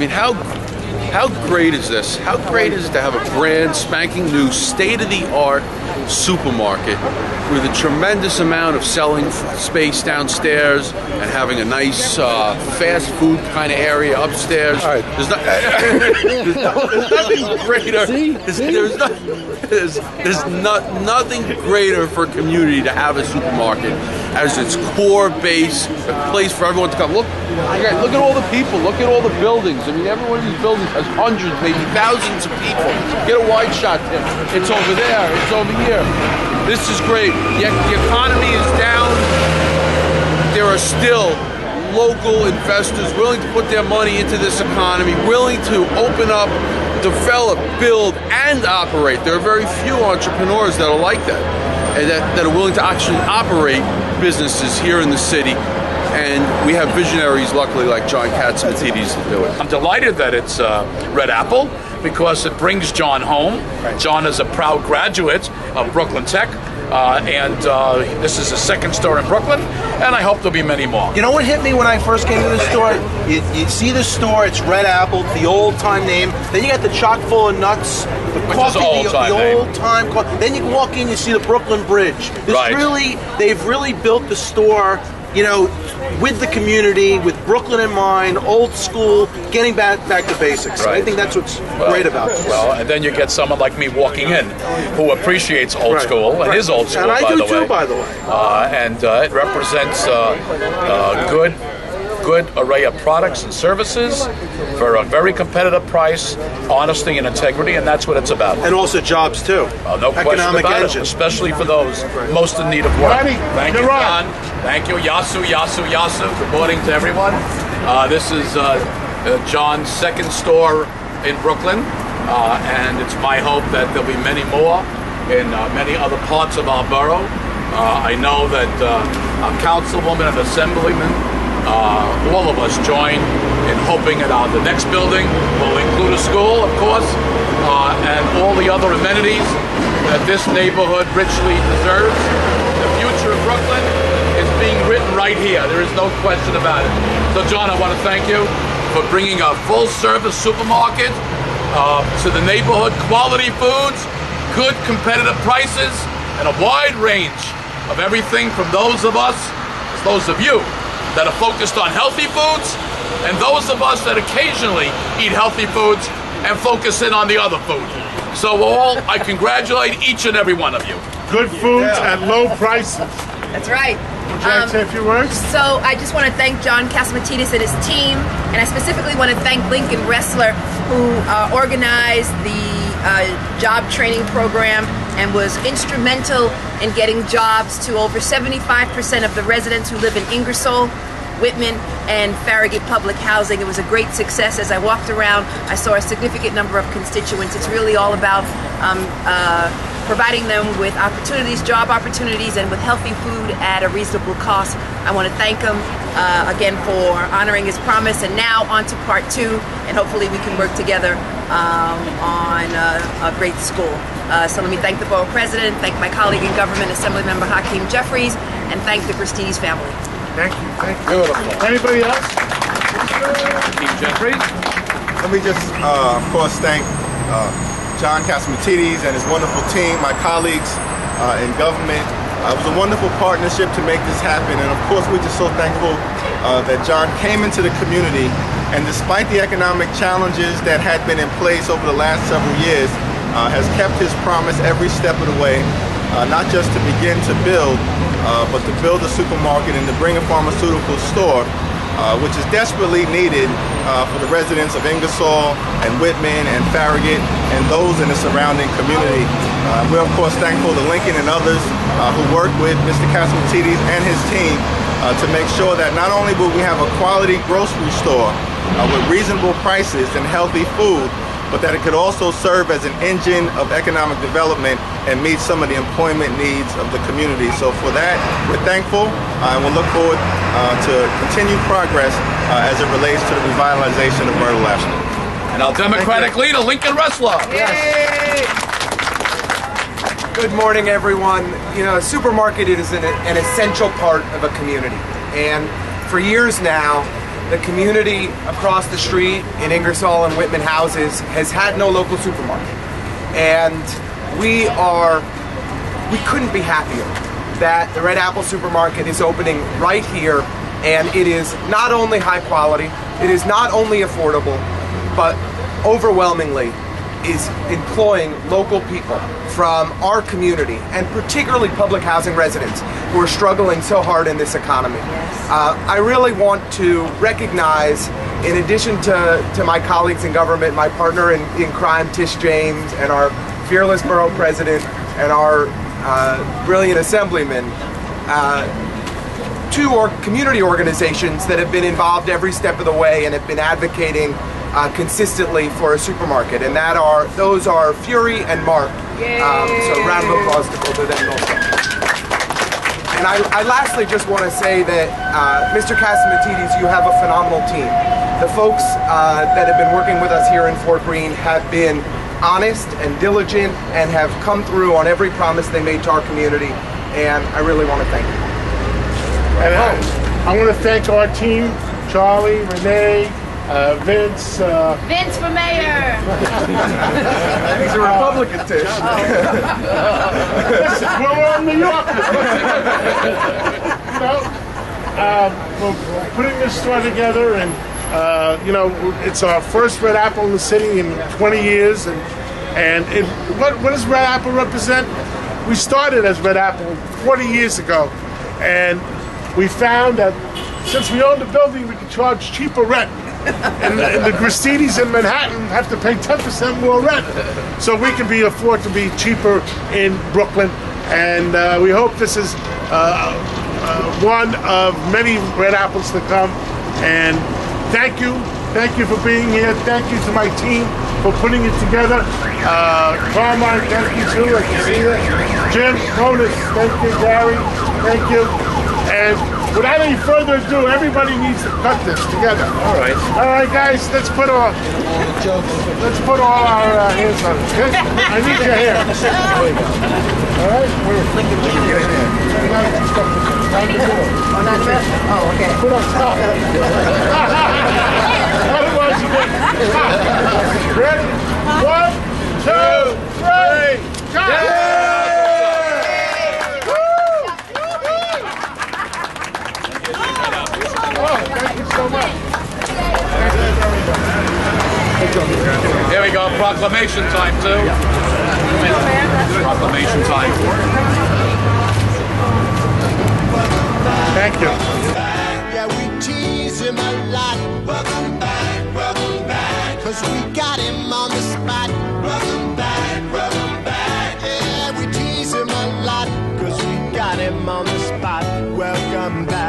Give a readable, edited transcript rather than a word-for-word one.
mean, how great is this? How great is it to have a brand spanking new, state-of-the-art supermarket with a tremendous amount of selling space downstairs and having a nice fast food kind of area upstairs? Right. There's nothing greater. There's nothing greater for a community to have a supermarket as its core base, a place for everyone to come. Look at all the people. Look at all the buildings. I mean, every one of these buildings has hundreds, maybe thousands of people. Get a wide shot, Tim. It's over there. It's over here. This is great. The economy is down. There are still local investors willing to put their money into this economy, willing to open up, develop, build, and operate. There are very few entrepreneurs that are like that, and that are willing to actually operate businesses here in the city. And we have visionaries, luckily, like John Catsimatidis to do it. I'm delighted that it's Red Apple because it brings John home. Right. John is a proud graduate of Brooklyn Tech. And this is the second store in Brooklyn, and I hope there'll be many more. You know what hit me when I first came to the store? You see the store, it's Red Apple, the old-time name. Then you got the chock full of nuts, the coffee, the old-time coffee. Then you can walk in, you see the Brooklyn Bridge. They've really built the store, you know, with the community, with Brooklyn in mind, old school, getting back to basics. Right. I think that's what's great about this. Well, and then you get someone like me walking in who appreciates old school, and is old school, and I by do the way. too, by the way. And it represents good array of products and services for a very competitive price, honesty and integrity, and that's what it's about. And also jobs too. No question about it, especially for those most in need of work. Marty, thank you, John. Thank you, Yasu. Good morning to everyone. This is John's second store in Brooklyn, and it's my hope that there'll be many more in many other parts of our borough. I know that our councilwoman and assemblyman, all of us join in hoping that the next building will include a school, of course, and all the other amenities that this neighborhood richly deserves. The future of Brooklyn is being written right here. There is no question about it. So, John, I want to thank you for bringing a full-service supermarket to the neighborhood, quality foods, good competitive prices, and a wide range of everything from those of us, those of you, that are focused on healthy foods, and those of us that occasionally eat healthy foods and focus in on the other food. So I congratulate each and every one of you. Good foods at low prices. That's right. Would you like to say a few words? So I just want to thank John Catsimatidis and his team, and I specifically want to thank Lincoln Restler, who organized the job training program and was instrumental in getting jobs to over 75% of the residents who live in Ingersoll, Whitman, and Farragut public housing. It was a great success. As I walked around, I saw a significant number of constituents. It's really all about providing them with opportunities, job opportunities, and with healthy food at a reasonable cost. I want to thank him again for honoring his promise, and now on to part 2, and hopefully we can work together on a great school. So let me thank the borough president, thank my colleague in government, Assenblyman Hakeem Jeffires, and thank the Prestige family. Thank you. Thank you. Beautiful. Anybody else? Hakeem Jeffires. Let me just, of course, thank John Catsimatidis and his wonderful team, my colleagues in government. It was a wonderful partnership to make this happen, and of course we're just so thankful that John came into the community, and despite the economic challenges that had been in place over the last several years, has kept his promise every step of the way, not just to begin to build, but to build a supermarket and to bring a pharmaceutical store, which is desperately needed for the residents of Ingersoll and Whitman and Farragut and those in the surrounding community. We're of course thankful to Lincoln and others who worked with Mr. Catsimatidis and his team to make sure that not only will we have a quality grocery store with reasonable prices and healthy food, but that it could also serve as an engine of economic development and meet some of the employment needs of the community. So for that, we're thankful and we'll look forward to continued progress as it relates to the revitalization of Myrtle Avenue. And our Democratic leader, Lincoln Restler. Yay! Good morning, everyone. You know, a supermarket is an essential part of a community. And for years now, the community across the street in Ingersoll and Whitman houses has had no local supermarket. And we couldn't be happier that the Red Apple supermarket is opening right here, and it is not only high quality, it is not only affordable, but overwhelmingly is employing local people from our community, and particularly public housing residents who are struggling so hard in this economy. I really want to recognize, in addition to my colleagues in government, my partner in crime, Tish James, and our fearless borough president, and our brilliant assemblyman, two community organizations that have been involved every step of the way and have been advocating consistently for a supermarket, and those are Fury and Mark. So round of applause to both of them also. And I lastly just want to say that Mr. Catsimatidis, you have a phenomenal team. The folks that have been working with us here in Fort Greene have been honest and diligent and have come through on every promise they made to our community, and I really want to thank you. And I want to thank our team, Charlie, Renee, Vince. Vince for mayor. He's a Republican, Tish. Listen, we're all New Yorkers. We're putting this store together, and it's our first Red Apple in the city in 20 years. And what does Red Apple represent? We started as Red Apple 40 years ago, and we found that since we own the building, we could charge cheaper rent. And the Gristidis in Manhattan have to pay 10% more rent. So we can afford to be cheaper in Brooklyn. And we hope this is one of many Red Apples to come. And thank you. Thank you for being here. Thank you to my team for putting it together. Carmine, thank you too. I can see that. Jim, Bonus, thank you. Gary, thank you. And without any further ado, everybody needs to cut this together. All right. All right, guys. Let's put all our hands on it. Okay? I need your hair. All right. Oh, okay. Put on top. Otherwise, you get. Ready? 1, 2, 3. Cut! Thank you so much. Here we go, proclamation time too. Proclamation time. Thank you. Yeah, we tease him a lot. Welcome back, 'cause we got him on the spot. Welcome back. Yeah, we tease him a lot, 'cause we got him on the spot. Welcome back.